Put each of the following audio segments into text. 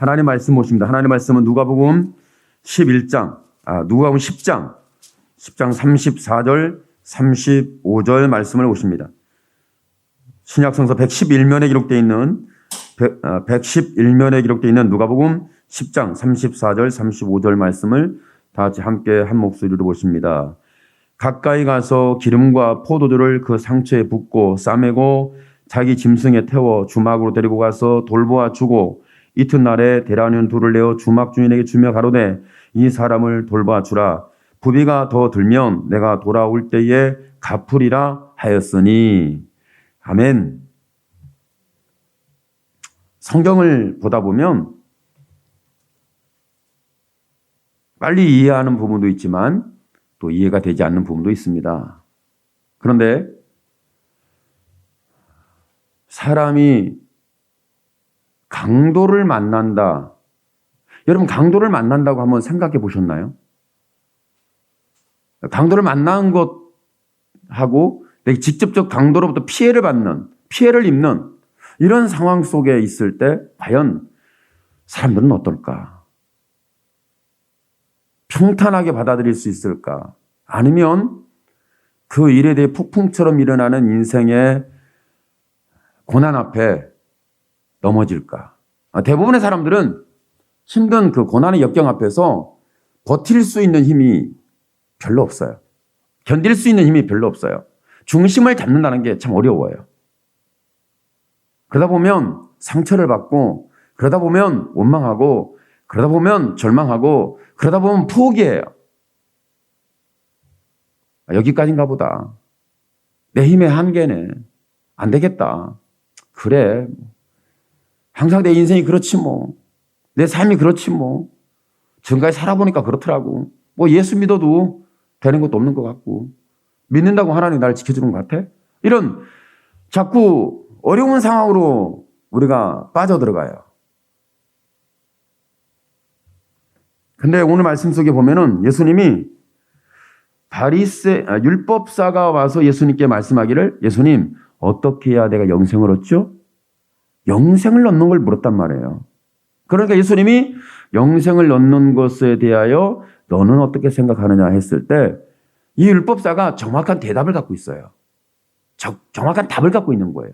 하나님 말씀 보십니다. 하나님 말씀은 누가복음 10장 34절, 35절 말씀을 보십니다. 신약성서 111면에 기록되어 있는 누가복음 10장 34절, 35절 말씀을 다 같이 함께 한 목소리로 보십니다. 가까이 가서 기름과 포도주를 그 상처에 붓고 싸매고 자기 짐승에 태워 주막으로 데리고 가서 돌보아 주고 이튿날에 대라는 돌을 내어 주막 주인에게 주며 가로되 이 사람을 돌보아 주라. 부비가 더 들면 내가 돌아올 때에 갚으리라 하였으니. 아멘. 성경을 보다 보면 빨리 이해하는 부분도 있지만 또 이해가 되지 않는 부분도 있습니다. 그런데 사람이 강도를 만난다. 여러분, 강도를 만난다고 한번 생각해 보셨나요? 강도를 만난 것하고 내가 직접적 강도로부터 피해를 입는 이런 상황 속에 있을 때 과연 사람들은 어떨까? 평탄하게 받아들일 수 있을까? 아니면 그 일에 대해 폭풍처럼 일어나는 인생의 고난 앞에 넘어질까? 대부분의 사람들은 힘든 그 고난의 역경 앞에서 버틸 수 있는 힘이 별로 없어요. 견딜 수 있는 힘이 별로 없어요. 중심을 잡는다는 게 참 어려워요. 그러다 보면 상처를 받고, 그러다 보면 원망하고, 그러다 보면 절망하고, 그러다 보면 포기해요. 여기까지인가 보다. 내 힘의 한계네. 안 되겠다. 그래. 항상 내 인생이 그렇지 뭐. 내 삶이 그렇지 뭐. 지금까지 살아보니까 그렇더라고. 뭐 예수 믿어도 되는 것도 없는 것 같고. 믿는다고 하나님이 나를 지켜주는 것 같아? 이런 자꾸 어려운 상황으로 우리가 빠져들어가요. 근데 오늘 말씀 속에 보면은 예수님이 율법사가 와서 예수님께 말씀하기를 예수님 어떻게 해야 내가 영생을 얻죠? 영생을 얻는 걸 물었단 말이에요. 그러니까 예수님이 영생을 얻는 것에 대하여 너는 어떻게 생각하느냐 했을 때 이 율법사가 정확한 대답을 갖고 있어요. 정확한 답을 갖고 있는 거예요.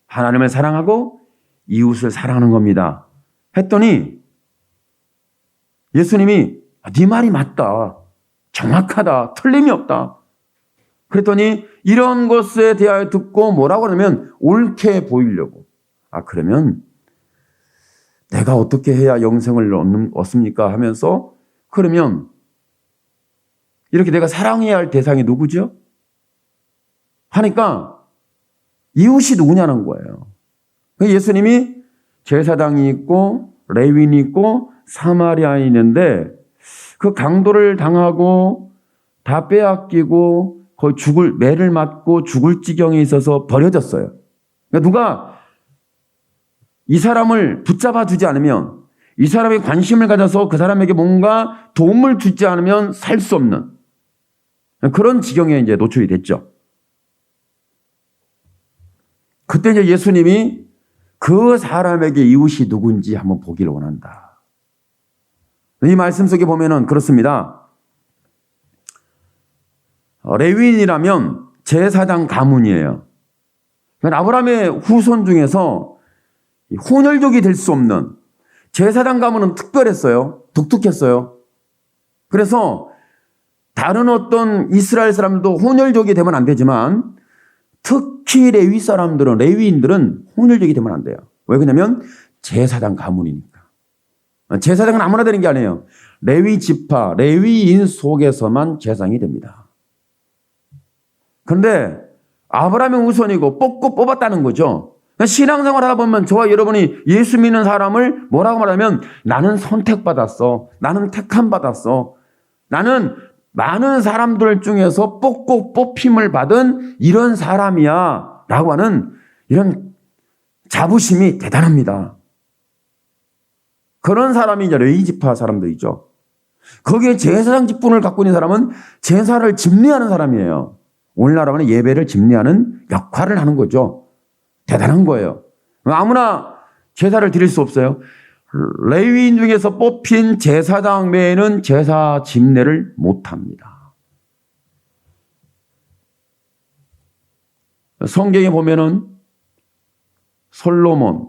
하나님을 사랑하고 이웃을 사랑하는 겁니다. 했더니 예수님이 네 말이 맞다. 정확하다. 틀림이 없다. 그랬더니 이런 것에 대하여 듣고 뭐라고 하냐면 옳게 보이려고. 그러면 내가 어떻게 해야 영생을 얻습니까? 하면서 그러면 이렇게 내가 사랑해야 할 대상이 누구죠? 하니까 이웃이 누구냐는 거예요. 예수님이 제사장이 있고 레위인이 있고 사마리아인이 있는데 그 강도를 당하고 다 빼앗기고 거의 매를 맞고 죽을 지경에 있어서 버려졌어요. 그러니까 누가 이 사람을 붙잡아 주지 않으면, 이 사람의 관심을 가져서 그 사람에게 뭔가 도움을 주지 않으면 살 수 없는 그런 지경에 이제 노출이 됐죠. 그때 이제 예수님이 그 사람에게 이웃이 누군지 한번 보기를 원한다. 이 말씀 속에 보면은 그렇습니다. 레위인이라면 제사장 가문이에요. 아브라함의 후손 중에서 혼혈족이 될 수 없는 제사장 가문은 특별했어요. 독특했어요. 그래서 다른 어떤 이스라엘 사람들도 혼혈족이 되면 안 되지만 특히 레위인들은 혼혈족이 되면 안 돼요. 왜 그러냐면 제사장 가문이니까. 제사장은 아무나 되는 게 아니에요. 레위 지파, 레위인 속에서만 제사장이 됩니다. 그런데 아브라함의 후손이고 뽑았다는 거죠. 신앙생활 하다 보면 저와 여러분이 예수 믿는 사람을 뭐라고 말하면 나는 선택받았어. 나는 택함받았어. 나는 많은 사람들 중에서 뽑힘을 받은 이런 사람이야 라고 하는 이런 자부심이 대단합니다. 그런 사람이 이제 레위지파 사람들이죠. 거기에 제사장 직분을 갖고 있는 사람은 제사를 집례하는 사람이에요. 오늘날 하면 예배를 집례하는 역할을 하는 거죠. 대단한 거예요. 아무나 제사를 드릴 수 없어요. 레위인 중에서 뽑힌 제사장 외에는 제사 집례를 못합니다. 성경에 보면은 솔로몬,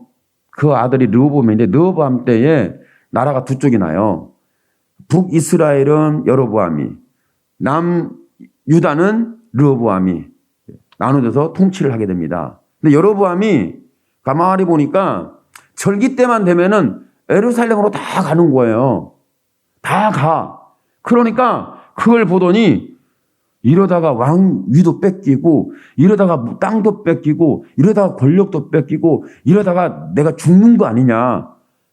그 아들이 르호보암인데 르호보암 때에 나라가 두 쪽이 나요. 북이스라엘은 여로보암이, 남유다는 르호보암이 나눠져서 통치를 하게 됩니다. 근데 여로보암이 가만히 보니까 절기 때만 되면은 예루살렘으로 다 가는 거예요. 다 가. 그러니까 그걸 보더니 이러다가 왕위도 뺏기고 이러다가 땅도 뺏기고 이러다가 권력도 뺏기고 이러다가 내가 죽는 거 아니냐.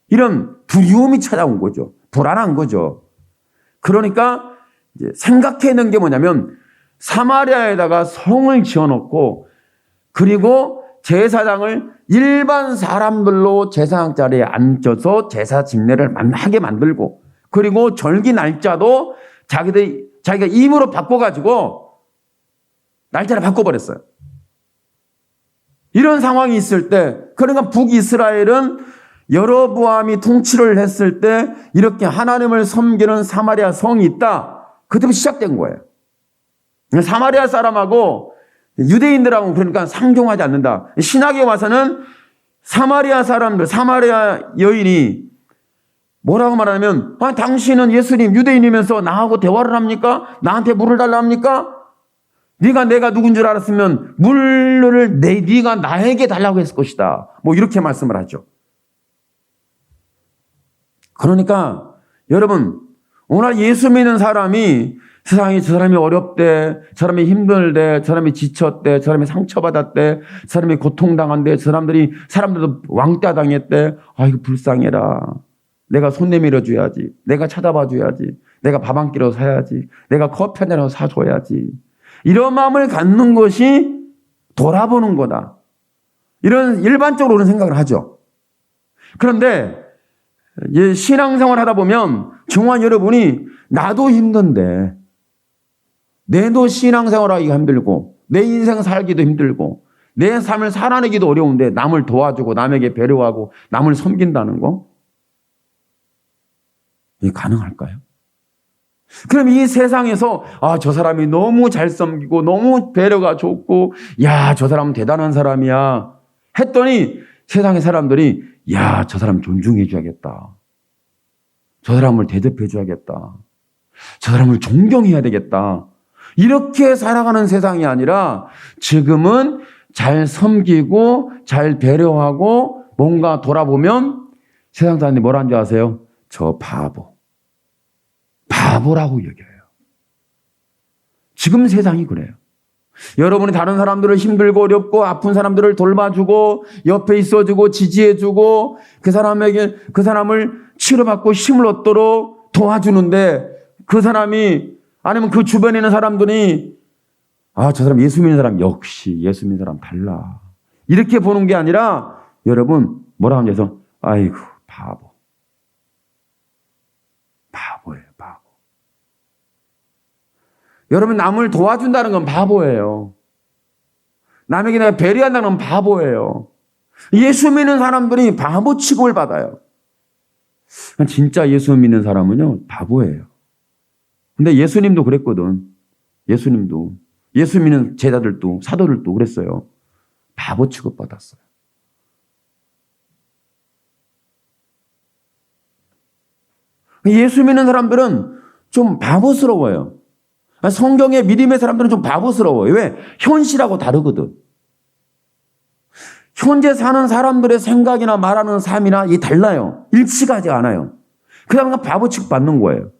이런 두려움이 찾아온 거죠. 불안한 거죠. 그러니까 이제 생각해낸 게 뭐냐면 사마리아에다가 성을 지어놓고 그리고 제사장을 일반 사람들로 제사장 자리에 앉혀서 제사 집례를 하게 만들고 그리고 절기 날짜도 자기가 임으로 바꿔가지고 날짜를 바꿔버렸어요. 이런 상황이 있을 때 그러니까 북이스라엘은 여로보암이 통치를 했을 때 이렇게 하나님을 섬기는 사마리아 성이 있다. 그때부터 시작된 거예요. 사마리아 사람하고 유대인들하고 그러니까 상종하지 않는다. 신학에 와서는 사마리아 사람들, 사마리아 여인이 뭐라고 말하냐면 당신은 예수님 유대인이면서 나하고 대화를 합니까? 나한테 물을 달라 합니까? 네가 내가 누군 줄 알았으면 물을 네가 나에게 달라고 했을 것이다. 뭐 이렇게 말씀을 하죠. 그러니까 여러분 오늘 예수 믿는 사람이 세상에 저 사람이 어렵대, 저 사람이 힘들대, 저 사람이 지쳤대, 저 사람이 상처받았대, 저 사람이 고통당한대, 사람들도 왕따 당했대. 아이고 불쌍해라. 내가 손 내밀어 줘야지. 내가 찾아봐 줘야지. 내가 밥 한 끼로 사야지. 내가 커피 한 잔이라도 사줘야지. 이런 마음을 갖는 것이 돌아보는 거다. 이런 일반적으로는 생각을 하죠. 그런데 신앙생활 하다 보면 정말 여러분이 나도 힘든데 내도 신앙생활 하기가 힘들고 내 인생 살기도 힘들고 내 삶을 살아내기도 어려운데 남을 도와주고 남에게 배려하고 남을 섬긴다는 거 이게 가능할까요? 그럼 이 세상에서 저 사람이 너무 잘 섬기고 너무 배려가 좋고 저 사람은 대단한 사람이야 했더니 세상의 사람들이 저 사람 존중해 줘야겠다. 저 사람을 대접해 줘야겠다. 저 사람을 존경해야 되겠다. 이렇게 살아가는 세상이 아니라 지금은 잘 섬기고 잘 배려하고 뭔가 돌아보면 세상 사람들이 뭐라는 줄 아세요? 저 바보라고 여겨요. 지금 세상이 그래요. 여러분이 다른 사람들을 힘들고 어렵고 아픈 사람들을 돌봐주고 옆에 있어주고 지지해주고 그 사람을 치료받고 힘을 얻도록 도와주는데 그 사람이 아니면 그 주변에 있는 사람들이 저 사람 예수 믿는 사람 역시 예수 믿는 사람 달라. 이렇게 보는 게 아니라 여러분 뭐라 하면서 아이고 바보예요. 바보. 여러분 남을 도와준다는 건 바보예요. 남에게 내가 배려한다는 건 바보예요. 예수 믿는 사람들이 바보 취급을 받아요. 진짜 예수 믿는 사람은요 바보예요. 근데 예수님도 그랬거든. 예수님도 예수 믿는 제자들도 사도들도 그랬어요. 바보 취급받았어요. 예수 믿는 사람들은 좀 바보스러워요. 성경의 믿음의 사람들은 좀 바보스러워요. 왜? 현실하고 다르거든. 현재 사는 사람들의 생각이나 말하는 삶이나 이 달라요. 일치하지 않아요. 그러니까 바보 취급받는 거예요.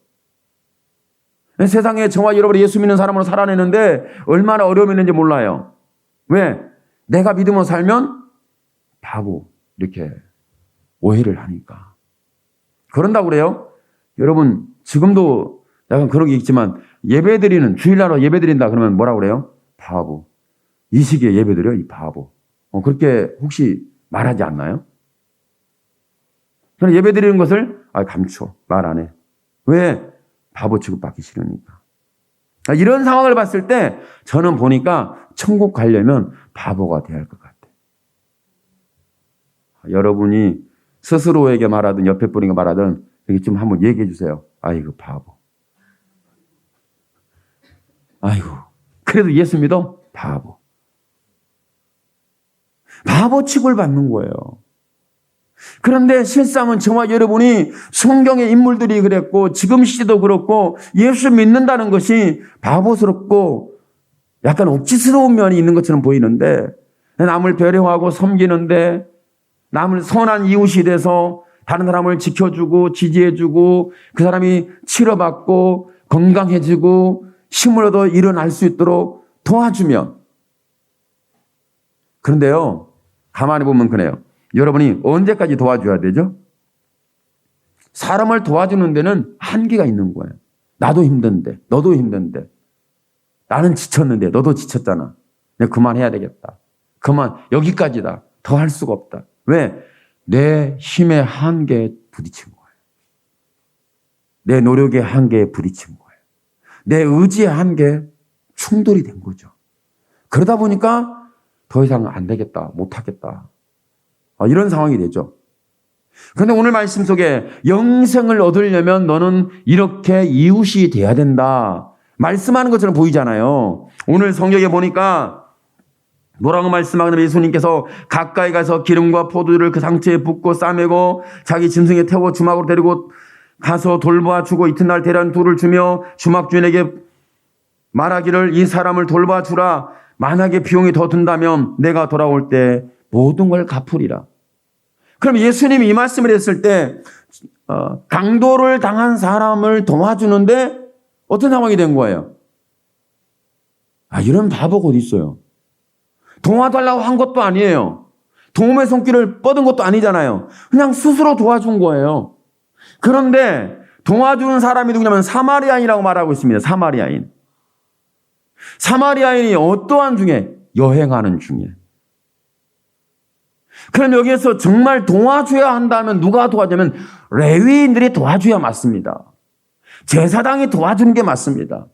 세상에 저와 여러분이 예수 믿는 사람으로 살아내는데 얼마나 어려움이 있는지 몰라요. 왜? 내가 믿음으로 살면 바보 이렇게 오해를 하니까. 그런다고 그래요. 여러분 지금도 약간 그런 게 있지만 예배드리는 주일날 예배드린다 그러면 뭐라고 그래요? 바보. 이 시기에 예배드려 이 바보. 그렇게 혹시 말하지 않나요? 저는 예배드리는 것을 감춰 말 안 해. 왜? 바보 취급받기 싫으니까. 이런 상황을 봤을 때 저는 보니까 천국 가려면 바보가 돼야 할 것 같아요. 여러분이 스스로에게 말하든 옆에 분에게 말하든 이렇게 좀 한번 얘기해 주세요. 아이고 바보. 아이고 그래도 예수 믿어? 바보. 바보 취급을 받는 거예요. 그런데 실상은 저와 여러분이 성경의 인물들이 그랬고 지금 시대도 그렇고 예수 믿는다는 것이 바보스럽고 약간 억지스러운 면이 있는 것처럼 보이는데 남을 배려하고 섬기는데 남을 선한 이웃이 돼서 다른 사람을 지켜주고 지지해주고 그 사람이 치료받고 건강해지고 힘을 얻어 일어날 수 있도록 도와주면 그런데요 가만히 보면 그래요. 여러분이 언제까지 도와줘야 되죠? 사람을 도와주는 데는 한계가 있는 거예요. 나도 힘든데 너도 힘든데 나는 지쳤는데 너도 지쳤잖아. 내가 그만해야 되겠다. 그만 여기까지다. 더 할 수가 없다. 왜? 내 힘의 한계에 부딪힌 거예요. 내 노력의 한계에 부딪힌 거예요. 내 의지의 한계에 충돌이 된 거죠. 그러다 보니까 더 이상 안 되겠다. 못하겠다. 이런 상황이 되죠. 그런데 오늘 말씀 속에 영생을 얻으려면 너는 이렇게 이웃이 돼야 된다. 말씀하는 것처럼 보이잖아요. 오늘 성경에 보니까 뭐라고 말씀하냐면 예수님께서 가까이 가서 기름과 포도주를 그 상처에 붓고 싸매고 자기 짐승에 태워 주막으로 데리고 가서 돌봐주고 이튿날 대란 둘을 주며 주막 주인에게 말하기를 이 사람을 돌봐주라. 만약에 비용이 더 든다면 내가 돌아올 때 모든 걸 갚으리라. 그럼 예수님이 이 말씀을 했을 때 강도를 당한 사람을 도와주는데 어떤 상황이 된 거예요? 이런 바보가 어디 있어요? 도와달라고 한 것도 아니에요. 도움의 손길을 뻗은 것도 아니잖아요. 그냥 스스로 도와준 거예요. 그런데 도와주는 사람이 누구냐면 사마리아인이라고 말하고 있습니다. 사마리아인. 사마리아인이 어떠한 중에? 여행하는 중에. 그럼 여기에서 정말 도와줘야 한다면 누가 도와주냐면 레위인들이 도와줘야 맞습니다. 제사장이 도와주는 게 맞습니다.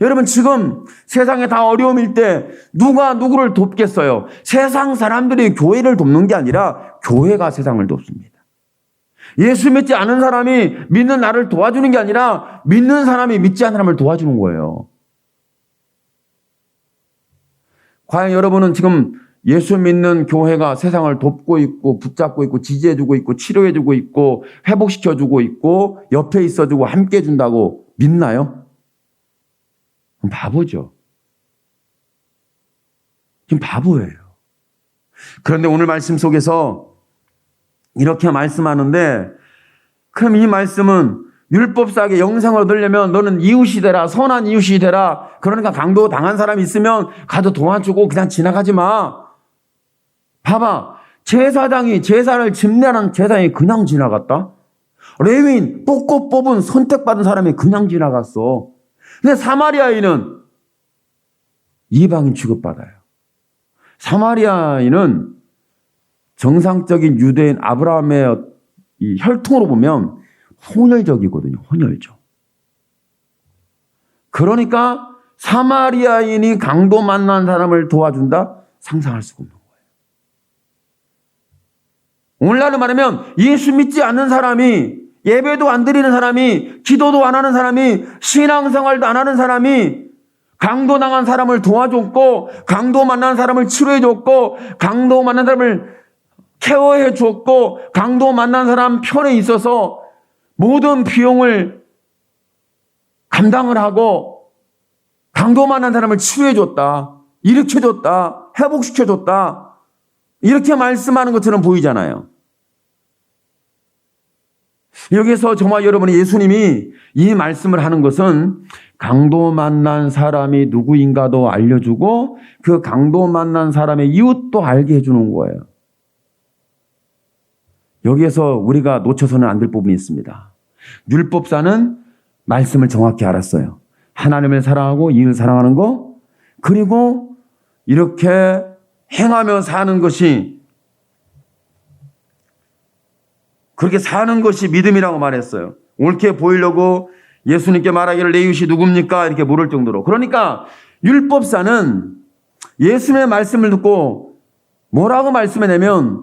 여러분 지금 세상에 다 어려움일 때 누가 누구를 돕겠어요? 세상 사람들이 교회를 돕는 게 아니라 교회가 세상을 돕습니다. 예수 믿지 않은 사람이 믿는 나를 도와주는 게 아니라 믿는 사람이 믿지 않은 사람을 도와주는 거예요. 과연 여러분은 지금 예수 믿는 교회가 세상을 돕고 있고 붙잡고 있고 지지해주고 있고 치료해주고 있고 회복시켜주고 있고 옆에 있어주고 함께 해준다고 믿나요? 그럼 바보죠. 지금 바보예요. 그런데 오늘 말씀 속에서 이렇게 말씀하는데 그럼 이 말씀은 율법사에게 영생을 얻으려면 너는 이웃이 되라. 선한 이웃이 되라. 그러니까 강도 당한 사람이 있으면 가도 도와주고 그냥 지나가지 마. 봐봐. 제사장이 제사를 집례하는 제사장이 그냥 지나갔다. 레위인 뽑고 뽑은 선택받은 사람이 그냥 지나갔어. 근데 사마리아인은 이방인 취급받아요. 사마리아인은 정상적인 유대인 아브라함의 이 혈통으로 보면 혼혈적이거든요. 혼혈적. 그러니까 사마리아인이 강도 만난 사람을 도와준다? 상상할 수가 없는 거예요. 오늘날로 말하면 예수 믿지 않는 사람이 예배도 안 드리는 사람이 기도도 안 하는 사람이 신앙생활도 안 하는 사람이 강도 당한 사람을 도와줬고 강도 만난 사람을 치료해줬고 강도 만난 사람을 케어해줬고 강도 만난 사람 편에 있어서 모든 비용을 감당을 하고 강도 만난 사람을 치료해줬다. 일으켜줬다. 회복시켜줬다. 이렇게 말씀하는 것처럼 보이잖아요. 여기서 저와 여러분이 예수님이 이 말씀을 하는 것은 강도 만난 사람이 누구인가도 알려주고 그 강도 만난 사람의 이웃도 알게 해주는 거예요. 여기에서 우리가 놓쳐서는 안 될 부분이 있습니다. 율법사는 말씀을 정확히 알았어요. 하나님을 사랑하고 이웃을 사랑하는 거, 그리고 이렇게 행하며 사는 것이, 그렇게 사는 것이 믿음이라고 말했어요. 옳게 보이려고 예수님께 말하기를 내 이웃이 누굽니까? 이렇게 물을 정도로. 그러니까 율법사는 예수님의 말씀을 듣고 뭐라고 말씀하냐면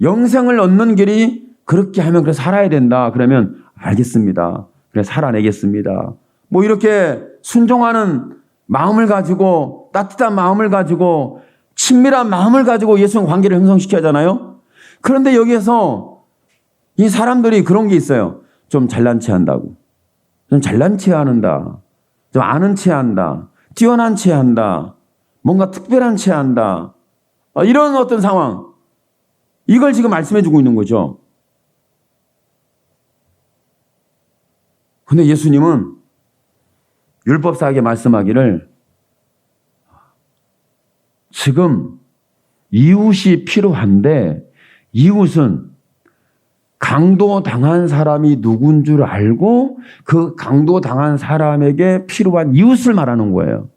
영생을 얻는 길이 그렇게 하면 그래 살아야 된다. 그러면 알겠습니다. 그래 살아내겠습니다. 뭐 이렇게 순종하는 마음을 가지고 따뜻한 마음을 가지고 친밀한 마음을 가지고 예수와 관계를 형성시켜야 하잖아요. 그런데 여기에서 이 사람들이 그런 게 있어요. 좀 잘난 체 한다고. 좀 잘난 체 한다. 좀 아는 체 한다. 뛰어난 체 한다. 뭔가 특별한 체 한다. 이런 어떤 상황. 이걸 지금 말씀해 주고 있는 거죠. 근데 예수님은 율법사에게 말씀하기를 지금 이웃이 필요한데 이웃은 강도당한 사람이 누군 줄 알고 그 강도당한 사람에게 필요한 이웃을 말하는 거예요.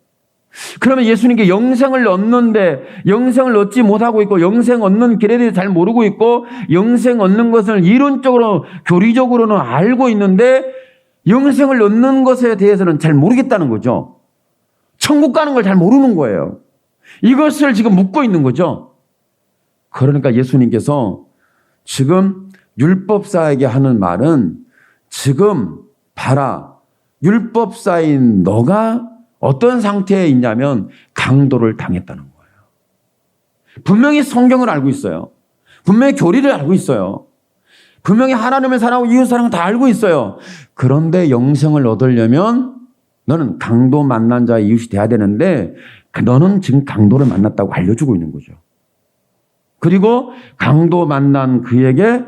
그러면 예수님께 영생을 얻는데 영생을 얻지 못하고 있고 영생 얻는 길에 대해서 잘 모르고 있고 영생 얻는 것을 이론적으로 교리적으로는 알고 있는데 영생을 얻는 것에 대해서는 잘 모르겠다는 거죠. 천국 가는 걸 잘 모르는 거예요. 이것을 지금 묻고 있는 거죠. 그러니까 예수님께서 지금 율법사에게 하는 말은 지금 봐라. 율법사인 너가 어떤 상태에 있냐면 강도를 당했다는 거예요. 분명히 성경을 알고 있어요. 분명히 교리를 알고 있어요. 분명히 하나님을 사랑하고 이웃 사랑을 다 알고 있어요. 그런데 영생을 얻으려면 너는 강도 만난 자의 이웃이 돼야 되는데 너는 지금 강도를 만났다고 알려주고 있는 거죠. 그리고 강도 만난 그에게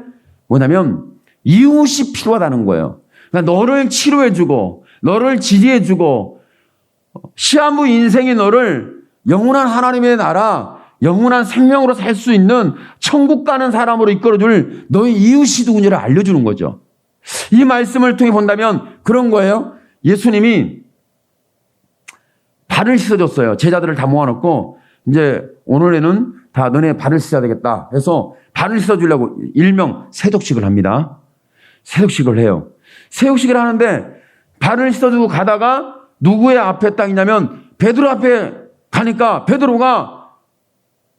뭐냐면 이웃이 필요하다는 거예요. 그러니까 너를 치료해주고 너를 지지해주고 시한부 인생이 너를 영원한 하나님의 나라 영원한 생명으로 살 수 있는 천국 가는 사람으로 이끌어줄 너의 이웃이 누구냐를 알려주는 거죠. 이 말씀을 통해 본다면 그런 거예요. 예수님이 발을 씻어줬어요. 제자들을 다 모아놓고 이제 오늘에는 다 너네 발을 씻어야 되겠다 해서 발을 씻어주려고 일명 세독식을 합니다. 세독식을 해요. 세독식을 하는데 발을 씻어주고 가다가 누구의 앞에 딱 있냐면 베드로 앞에 가니까 베드로가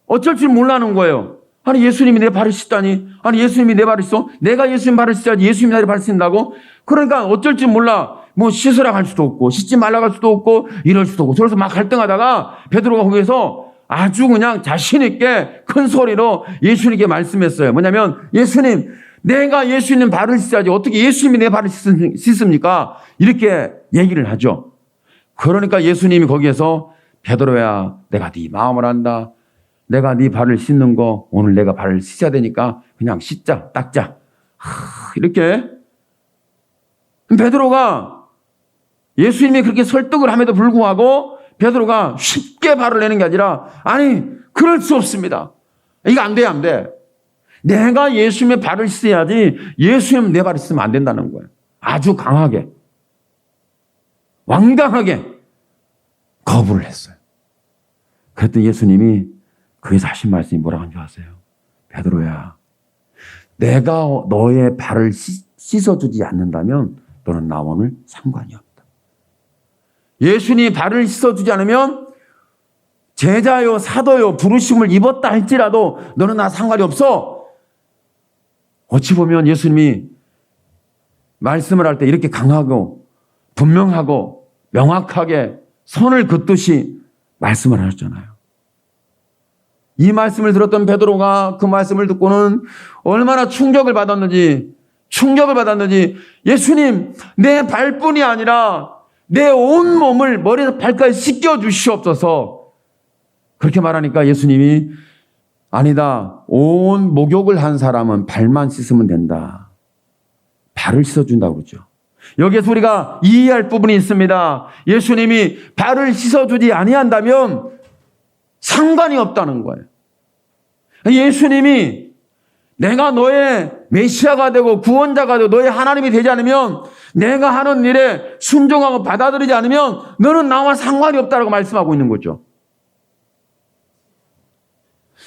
어쩔 줄 몰라는 거예요. 아니 예수님이 내 발을 씻다니. 아니 예수님이 내 발을 씻어. 내가 예수님 발을 씻어야지 예수님이 나의 발을 씻는다고. 그러니까 어쩔 줄 몰라. 뭐 씻으라고 할 수도 없고 씻지 말라고 할 수도 없고 이럴 수도 없고 그래서 막 갈등하다가 베드로가 거기에서 아주 그냥 자신 있게 큰 소리로 예수님께 말씀했어요. 뭐냐면 예수님 내가 예수님 발을 씻어야지 어떻게 예수님이 내 발을 씻습니까? 이렇게 얘기를 하죠. 그러니까 예수님이 거기에서 베드로야 내가 네 마음을 안다. 내가 네 발을 씻는 거 오늘 내가 발을 씻어야 되니까 그냥 씻자 닦자 이렇게 베드로가 예수님이 그렇게 설득을 함에도 불구하고 베드로가 쉽게 발을 내는 게 아니라 아니 그럴 수 없습니다. 이거 안 돼 안 돼. 내가 예수님의 발을 씻어야지 예수님 내 발을 씻으면 안 된다는 거예요. 아주 강하게 완강하게 거부를 했어요. 그랬더니 예수님이 그에서 하신 말씀이 뭐라고 하는지 아세요? 베드로야 내가 너의 발을 씻어주지 않는다면 너는 나와 오늘 상관이 없다. 예수님이 발을 씻어주지 않으면 제자요 사도요 부르심을 입었다 할지라도 너는 나 상관이 없어. 어찌 보면 예수님이 말씀을 할 때 이렇게 강하고 분명하고 명확하게 선을 긋듯이 말씀을 하셨잖아요. 이 말씀을 들었던 베드로가 그 말씀을 듣고는 얼마나 충격을 받았는지 예수님 내 발뿐이 아니라 내 온 몸을 머리에서 발까지 씻겨 주시옵소서. 그렇게 말하니까 예수님이 아니다. 온 목욕을 한 사람은 발만 씻으면 된다. 발을 씻어준다고 그러죠. 여기에서 우리가 이해할 부분이 있습니다. 예수님이 발을 씻어주지 아니한다면 상관이 없다는 거예요. 예수님이 내가 너의 메시아가 되고 구원자가 되고 너의 하나님이 되지 않으면 내가 하는 일에 순종하고 받아들이지 않으면 너는 나와 상관이 없다고 말씀하고 있는 거죠.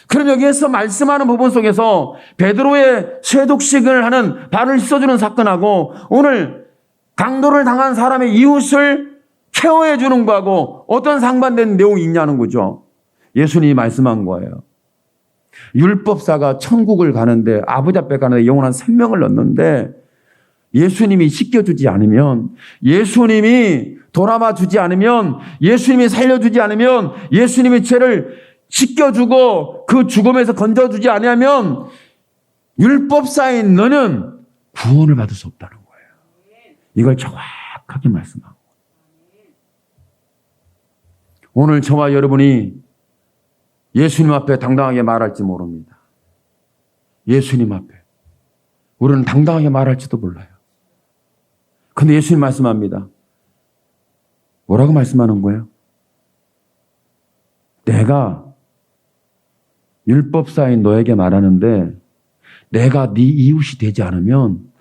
그럼 여기에서 말씀하는 부분 속에서 베드로의 쇠독식을 하는 발을 씻어주는 사건하고 오늘 강도를 당한 사람의 이웃을 케어해 주는 거하고 어떤 상반된 내용이 있냐는 거죠. 예수님이 말씀한 거예요. 율법사가 천국을 가는데, 아버지 앞에 가는데 영원한 생명을 얻는데, 예수님이 씻겨주지 않으면, 예수님이 돌아봐 주지 않으면, 예수님이 살려주지 않으면, 예수님이 죄를 씻겨주고 그 죽음에서 건져주지 않으면 율법사인 너는 구원을 받을 수 없다는 거예요. 이걸 정확하게 말씀하고, 오늘 저와 여러분이 예수님 앞에 당당하게 말할지 모릅니다. 예수님 앞에 우리는 당당하게 말할지도 몰라요. 근데 예수님 말씀합니다. 뭐라고 말씀하는 거예요? 내가 율법사인 너에게 말하는데 내가 네 이웃이 되지 않으면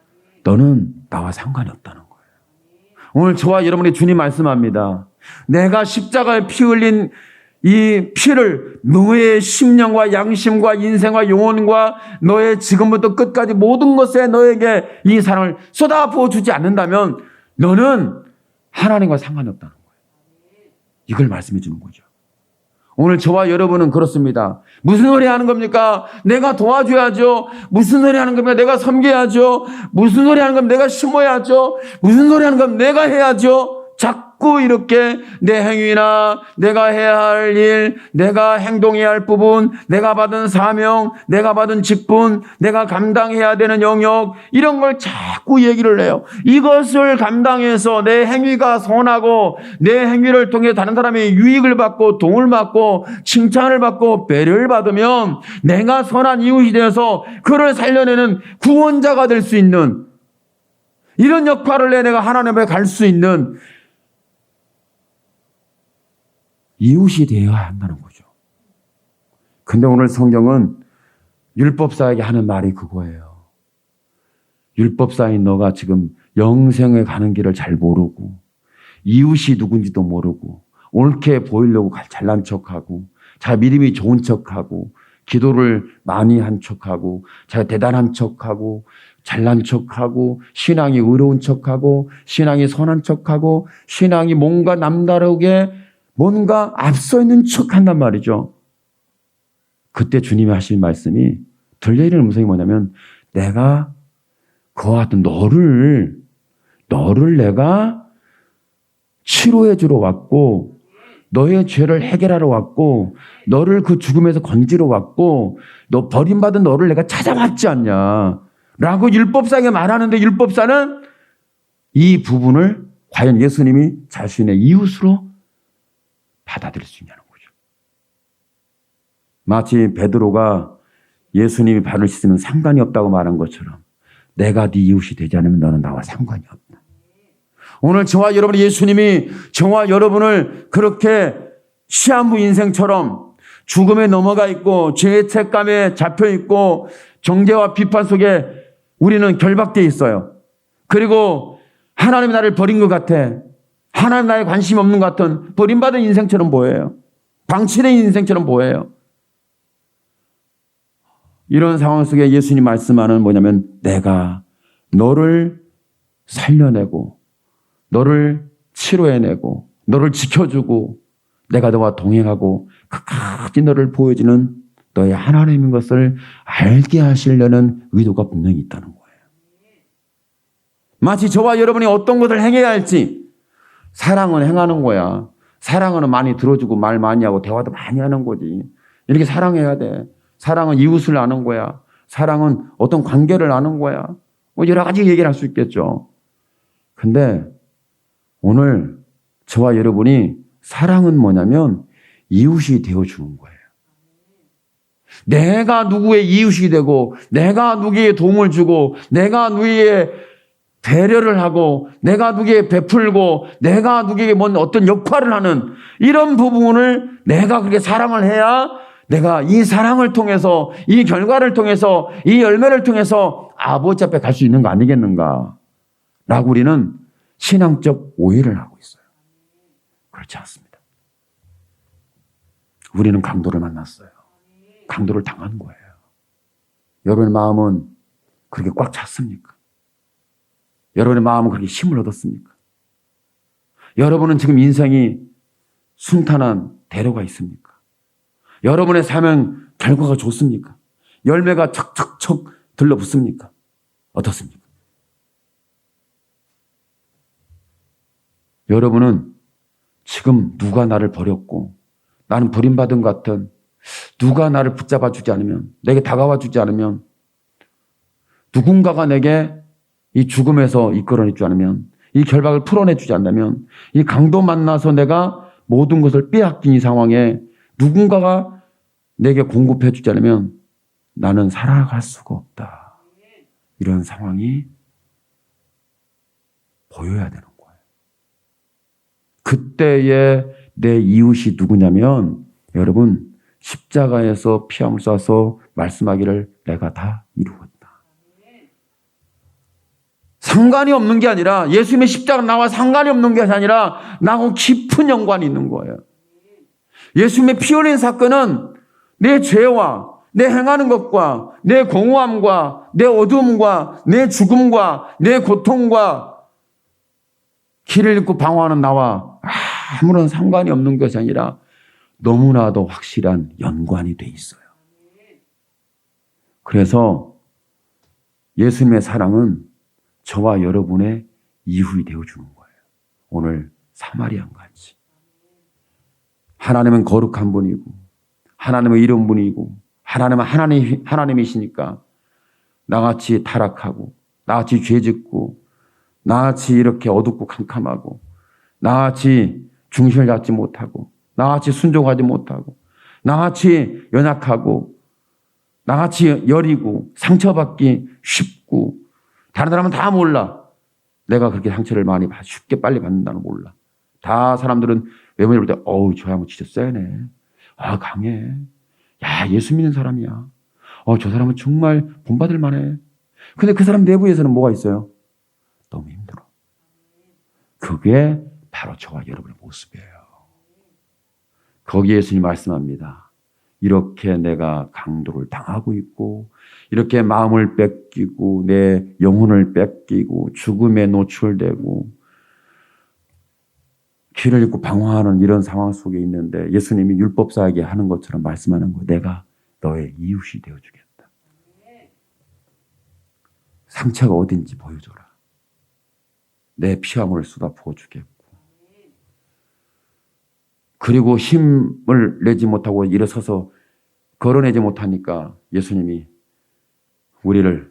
너는 나와 상관이 없다는 거예요. 오늘 저와 여러분이 주님 말씀합니다. 내가 십자가에 피 흘린 이 피를 너의 심령과 양심과 인생과 영혼과 너의 지금부터 끝까지 모든 것에 너에게 이 사랑을 쏟아부어 주지 않는다면 너는 하나님과 상관이 없다는 거예요. 이걸 말씀해 주는 거죠. 오늘 저와 여러분은 그렇습니다. 무슨 소리 하는 겁니까? 내가 도와줘야죠. 무슨 소리 하는 겁니까? 내가 섬겨야죠. 무슨 소리 하는 겁니까? 내가 심어야죠. 무슨 소리 하는 겁니까? 내가 해야죠. 자꾸 이렇게 내 행위나 내가 해야 할 일, 내가 행동해야 할 부분, 내가 받은 사명, 내가 받은 직분, 내가 감당해야 되는 영역, 이런 걸 자꾸 얘기를 해요. 이것을 감당해서 내 행위가 선하고 내 행위를 통해 다른 사람이 유익을 받고 도움을 받고 칭찬을 받고 배려를 받으면 내가 선한 이웃이 되어서 그를 살려내는 구원자가 될 수 있는, 이런 역할을 내 내가 하나님 앞에 갈 수 있는 이웃이 되어야 한다는 거죠. 근데 오늘 성경은 율법사에게 하는 말이 그거예요. 율법사인 너가 지금 영생에 가는 길을 잘 모르고 이웃이 누군지도 모르고 옳게 보이려고 잘난 척하고 자기 믿음이 좋은 척하고 기도를 많이 한 척하고 자기가 대단한 척하고 잘난 척하고 신앙이 의로운 척하고 신앙이 선한 척하고 신앙이 뭔가 남다르게 뭔가 앞서 있는 척한단 말이죠. 그때 주님이 하신 말씀이 들려있는 음성이 뭐냐면 내가 그와 같은 너를 내가 치료해 주러 왔고 너의 죄를 해결하러 왔고 너를 그 죽음에서 건지러 왔고 너 버림받은 너를 내가 찾아왔지 않냐 라고 율법사에게 말하는데 율법사는 이 부분을 과연 예수님이 자신의 이웃으로 받아들일 수 있냐는 거죠. 마치 베드로가 예수님이 발을 씻으면 상관이 없다고 말한 것처럼 내가 네 이웃이 되지 않으면 너는 나와 상관이 없다. 오늘 저와 여러분이 예수님이 저와 여러분을 그렇게 시한부 인생처럼 죽음에 넘어가 있고 죄의 책감에 잡혀 있고 정죄와 비판 속에 우리는 결박되어 있어요. 그리고 하나님이 나를 버린 것 같아. 하나님 나에 관심 없는 것 같은 버림받은 인생처럼 보여요. 방치된 인생처럼 보여요. 이런 상황 속에 예수님 말씀하는 뭐냐면 내가 너를 살려내고 너를 치료해내고 너를 지켜주고 내가 너와 동행하고 끝까지 너를 보여주는 너의 하나님인 것을 알게 하시려는 의도가 분명히 있다는 거예요. 마치 저와 여러분이 어떤 것을 행해야 할지 사랑은 행하는 거야. 사랑은 많이 들어주고 말 많이 하고 대화도 많이 하는 거지. 이렇게 사랑해야 돼. 사랑은 이웃을 아는 거야. 사랑은 어떤 관계를 아는 거야. 뭐 여러 가지 얘기를 할 수 있겠죠. 근데 오늘 저와 여러분이 사랑은 뭐냐면 이웃이 되어주는 거예요. 내가 누구의 이웃이 되고 내가 누구에게 도움을 주고 내가 누구에게 배려를 하고 내가 누구에게 베풀고 내가 누구에게 뭔 어떤 역할을 하는 이런 부분을 내가 그렇게 사랑을 해야 내가 이 사랑을 통해서 이 결과를 통해서 이 열매를 통해서 아버지 앞에 갈 수 있는 거 아니겠는가 라고 우리는 신앙적 오해를 하고 있어요. 그렇지 않습니다. 우리는 강도를 만났어요. 강도를 당한 거예요. 여러분의 마음은 그렇게 꽉 찼습니까? 여러분의 마음은 그렇게 힘을 얻었습니까? 여러분은 지금 인생이 순탄한 대로가 있습니까? 여러분의 삶은 결과가 좋습니까? 열매가 척척척 들러붙습니까? 어떻습니까? 여러분은 지금 누가 나를 버렸고 나는 버림받은 것 같은, 누가 나를 붙잡아 주지 않으면, 내게 다가와 주지 않으면, 누군가가 내게 이 죽음에서 이끌어내 주지 않으면, 이 결박을 풀어내 주지 않다면, 이 강도 만나서 내가 모든 것을 빼앗긴 이 상황에 누군가가 내게 공급해 주지 않으면 나는 살아갈 수가 없다. 이런 상황이 보여야 되는 거예요. 그때에 내 이웃이 누구냐면, 여러분, 십자가에서 피함을 쏴서 말씀하기를 내가 다 이루었다. 상관이 없는 게 아니라, 예수님의 십자가 나와 상관이 없는 게 아니라 나하고 깊은 연관이 있는 거예요. 예수님의 피 흘린 사건은 내 죄와 내 행하는 것과 내 공허함과 내 어두움과 내 죽음과 내 고통과 길을 잃고 방황하는 나와 아무런 상관이 없는 것이 아니라 너무나도 확실한 연관이 돼 있어요. 그래서 예수님의 사랑은 저와 여러분의 이웃이 되어주는 거예요. 오늘 사마리안 같이. 하나님은 거룩한 분이고, 하나님은 이런 분이고, 하나님은 하나님이시니까 나같이 타락하고, 나같이 죄짓고, 나같이 이렇게 어둡고 캄캄하고, 나같이 중심을 잡지 못하고, 나같이 순종하지 못하고, 나같이 연약하고, 나같이 여리고, 상처받기 쉽고, 다른 사람은 다 몰라. 내가 그렇게 상처를 많이 쉽게 빨리 받는다는 몰라. 다 사람들은 외모를 볼 때, 어우, 저 양은 진짜 세네. 아, 강해. 야, 예수 믿는 사람이야. 저 사람은 정말 본받을 만해. 근데 그 사람 내부에서는 뭐가 있어요? 너무 힘들어. 그게 바로 저와 여러분의 모습이에요. 거기에 예수님이 말씀합니다. 이렇게 내가 강도를 당하고 있고, 이렇게 마음을 뺏기고, 내 영혼을 뺏기고, 죽음에 노출되고, 길을 잃고 방황하는 이런 상황 속에 있는데 예수님이 율법사에게 하는 것처럼 말씀하는 거예요. 내가 너의 이웃이 되어주겠다. 상처가 어딘지 보여줘라. 내 피와 물을 쏟아 부어주겠고. 그리고 힘을 내지 못하고 일어서서 걸어내지 못하니까 예수님이 우리를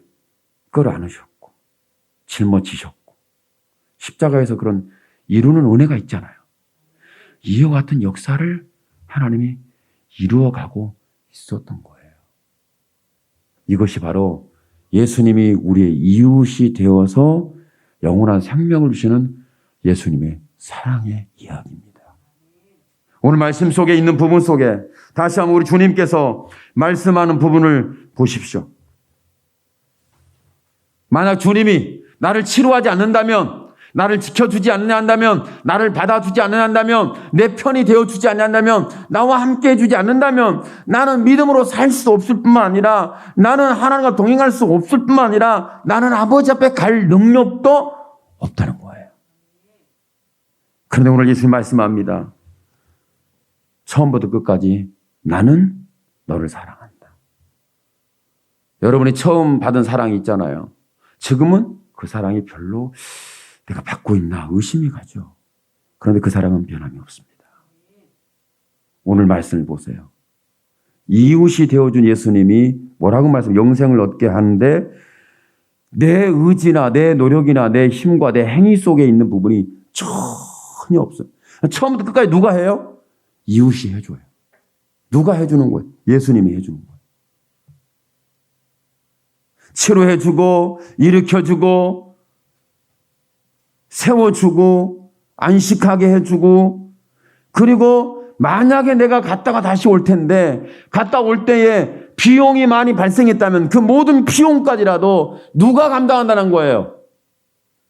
끌어안으셨고 짊어지셨고 십자가에서 그런 이루는 은혜가 있잖아요. 이와 같은 역사를 하나님이 이루어가고 있었던 거예요. 이것이 바로 예수님이 우리의 이웃이 되어서 영원한 생명을 주시는 예수님의 사랑의 이야기입니다. 오늘 말씀 속에 있는 부분 속에 다시 한번 우리 주님께서 말씀하는 부분을 보십시오. 만약 주님이 나를 치료하지 않는다면, 나를 지켜주지 않는다면, 나를 받아주지 않는다면, 내 편이 되어주지 않는다면, 나와 함께 해주지 않는다면 나는 믿음으로 살 수 없을 뿐만 아니라 나는 하나님과 동행할 수 없을 뿐만 아니라 나는 아버지 앞에 갈 능력도 없다는 거예요. 그런데 오늘 예수님 말씀합니다. 처음부터 끝까지 나는 너를 사랑한다. 여러분이 처음 받은 사랑이 있잖아요. 지금은 그 사랑이 별로 내가 받고 있나 의심이 가죠. 그런데 그 사랑은 변함이 없습니다. 오늘 말씀을 보세요. 이웃이 되어준 예수님이 뭐라고 말씀해요? 영생을 얻게 하는데 내 의지나 내 노력이나 내 힘과 내 행위 속에 있는 부분이 전혀 없어요. 처음부터 끝까지 누가 해요? 이웃이 해줘요. 누가 해주는 거예요? 예수님이 해주는 거예요. 치료해주고 일으켜주고 세워주고 안식하게 해주고 그리고 만약에 내가 갔다가 다시 올 텐데 갔다 올 때에 비용이 많이 발생했다면 그 모든 비용까지라도 누가 감당한다는 거예요?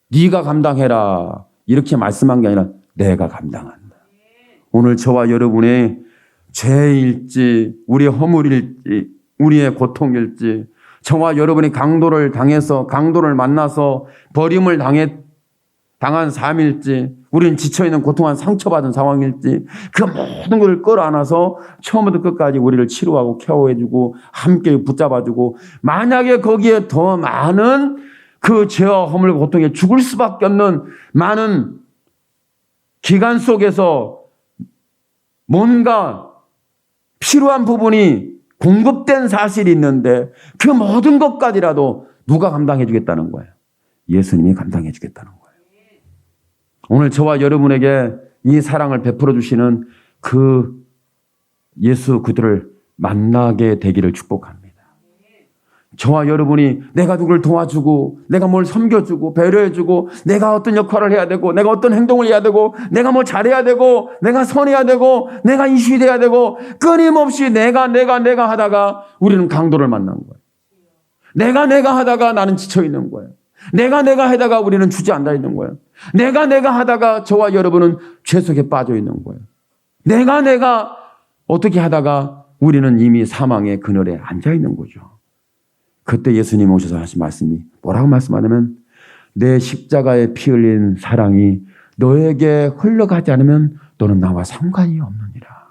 네가 감당해라. 이렇게 말씀한 게 아니라 내가 감당한다. 오늘 저와 여러분의 죄일지 우리의 허물일지 우리의 고통일지 저와 여러분이 강도를 당해서 강도를 만나서 버림을 당한 삶일지 우리는 지쳐있는 고통한 상처받은 상황일지 그 모든 것을 끌어안아서 처음부터 끝까지 우리를 치료하고 케어해주고 함께 붙잡아주고 만약에 거기에 더 많은 그 죄와 허물 고통에 죽을 수밖에 없는 많은 기간 속에서 뭔가 필요한 부분이 공급된 사실이 있는데 그 모든 것까지라도 누가 감당해 주겠다는 거예요? 예수님이 감당해 주겠다는 거예요. 오늘 저와 여러분에게 이 사랑을 베풀어 주시는 그 예수 그들을 만나게 되기를 축복합니다. 저와 여러분이 내가 누구를 도와주고 내가 뭘 섬겨주고 배려해주고 내가 어떤 역할을 해야 되고 내가 어떤 행동을 해야 되고 내가 뭘 잘해야 되고 내가 선해야 되고 내가 이슈 돼야 되고 끊임없이 내가 하다가 우리는 강도를 만난 거예요. 내가 하다가 나는 지쳐있는 거예요. 내가 하다가 우리는 주저앉아 있는 거예요. 내가 하다가 저와 여러분은 죄 속에 빠져 있는 거예요. 내가 어떻게 하다가 우리는 이미 사망의 그늘에 앉아 있는 거죠. 그때 예수님 오셔서 하신 말씀이 뭐라고 말씀하냐면 내 십자가에 피 흘린 사랑이 너에게 흘러가지 않으면 너는 나와 상관이 없느니라.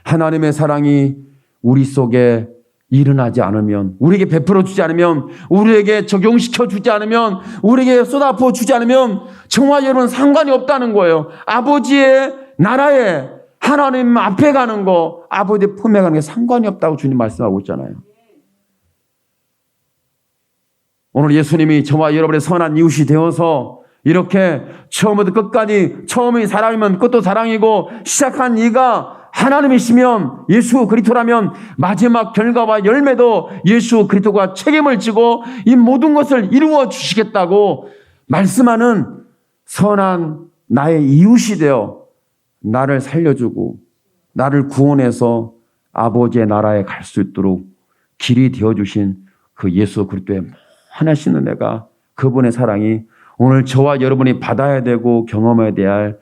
하나님의 사랑이 우리 속에 일어나지 않으면 우리에게 베풀어 주지 않으면 우리에게 적용시켜 주지 않으면 우리에게 쏟아부어 주지 않으면 저와 여러분 상관이 없다는 거예요. 아버지의 나라에 하나님 앞에 가는 거 아버지의 품에 가는 게 상관이 없다고 주님 말씀하고 있잖아요. 오늘 예수님이 저와 여러분의 선한 이웃이 되어서 이렇게 처음부터 끝까지 처음이 사랑이면 끝도 사랑이고 시작한 이가 하나님이시면 예수 그리스도라면 마지막 결과와 열매도 예수 그리스도가 책임을 지고 이 모든 것을 이루어 주시겠다고 말씀하는 선한 나의 이웃이 되어 나를 살려주고 나를 구원해서 아버지의 나라에 갈 수 있도록 길이 되어주신 그 예수 그리스도의 하나씩 은혜가 그분의 사랑이 오늘 저와 여러분이 받아야 되고 경험해야 될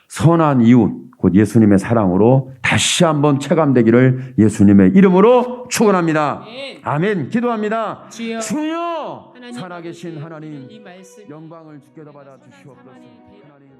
선한 이웃 곧 예수님의 사랑으로 다시 한번 체감되기를 예수님의 이름으로 축원합니다. 아멘. 기도합니다. 주여 살아계신 하나님 영광을 주께 더 받아 주시옵소서. 하나님